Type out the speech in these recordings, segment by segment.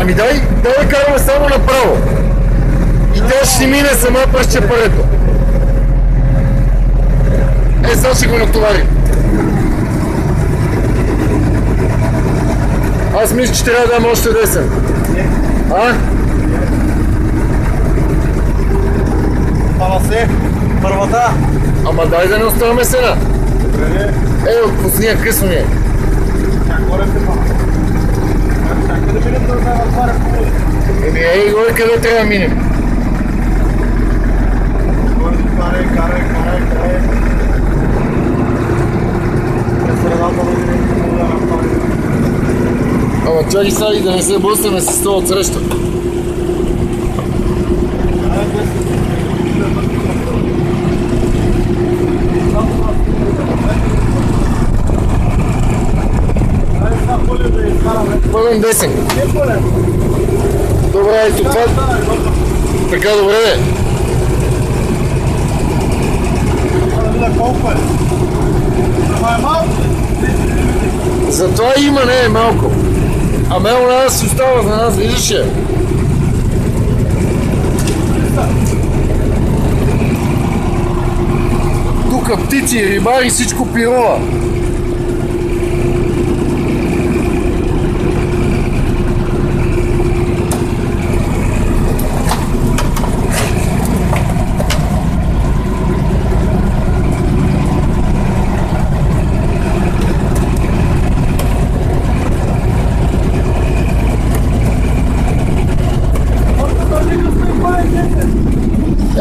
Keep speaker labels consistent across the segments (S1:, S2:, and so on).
S1: Ами дай да караме само направо. И тя ще мине сама през чепарето. Сега ще го натоварим. Аз мисля, че трябва да дам още десен. А?
S2: Ама се, първата.
S1: Ама дай да не оставаме сена. Отпусни я, късно ни е. Еми горе къде трябва да минем.
S2: Карай.
S1: Ама чакай сега и да не се блъснем с това отсреща. Пълен десен. Добре, ето това. Така, добре де. Затова има, не е малко. Ама она си остава за нас, виждаш я? Тука птици, рибари, всичко пирова.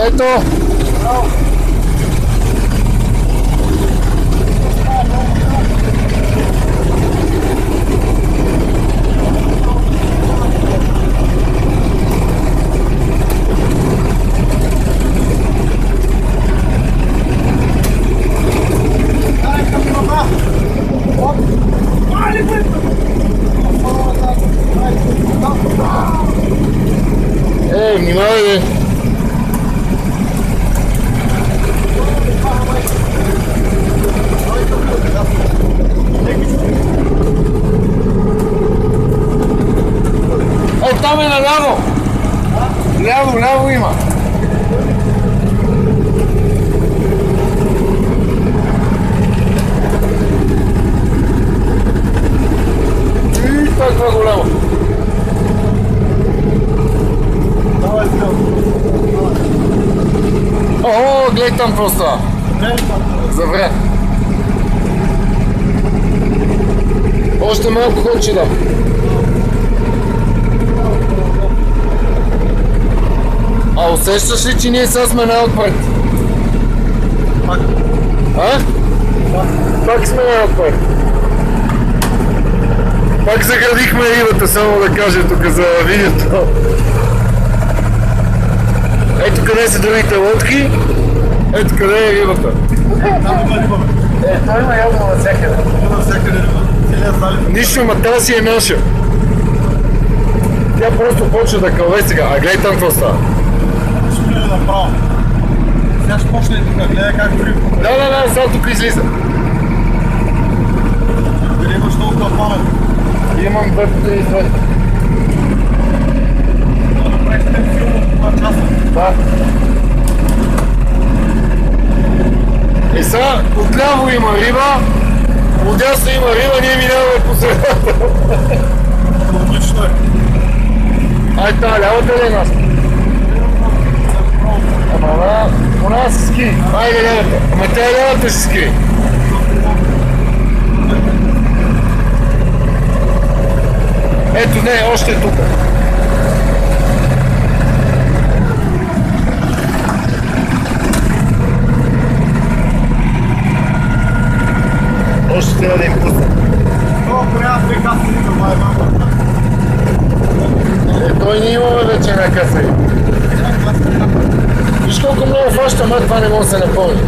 S1: Ето! Внимавай, бе! Там е наляво! Ляво има! И това голямо! О, гледай там просто! Завре! Още малко ходче дам! А усещаш ли, че ние сега сме най-отпред?
S2: Пак.
S1: А? Пак сме най-отпред. Пак заградихме рибата, само да кажа тук за видеото. Ето къде са другите лодки, ето къде е рибата.
S2: Там има риба, бе.
S1: Той има явно навсякъде.
S2: Има навсякъде риба. Целият залив.
S1: Нищо, ма тази си е наша. Тя просто почва да кълве сега, а гледай там какво става.
S2: Ще мине направо. Сега ще почне тук, гледай как риба.
S1: Да, сега тук излиза.
S2: Къде имаш толкова памет?
S1: Имам 2-3.
S2: Да направиш те филм от това часа.
S1: Да. И сега отляво има риба, отдясно има риба, ние минаваме по средата.
S2: Логично е.
S1: Ай, тази лявата ли е нас? Ама она се скри. Айде лявата. Ама тя лявата ще скри. Ето не, още е тук. Още трябва да им пусна.
S2: Колко няма две каси риба, май малко.
S1: Той не имаме вече една каса. Виж колко много фаща, ма това не може да се напълни.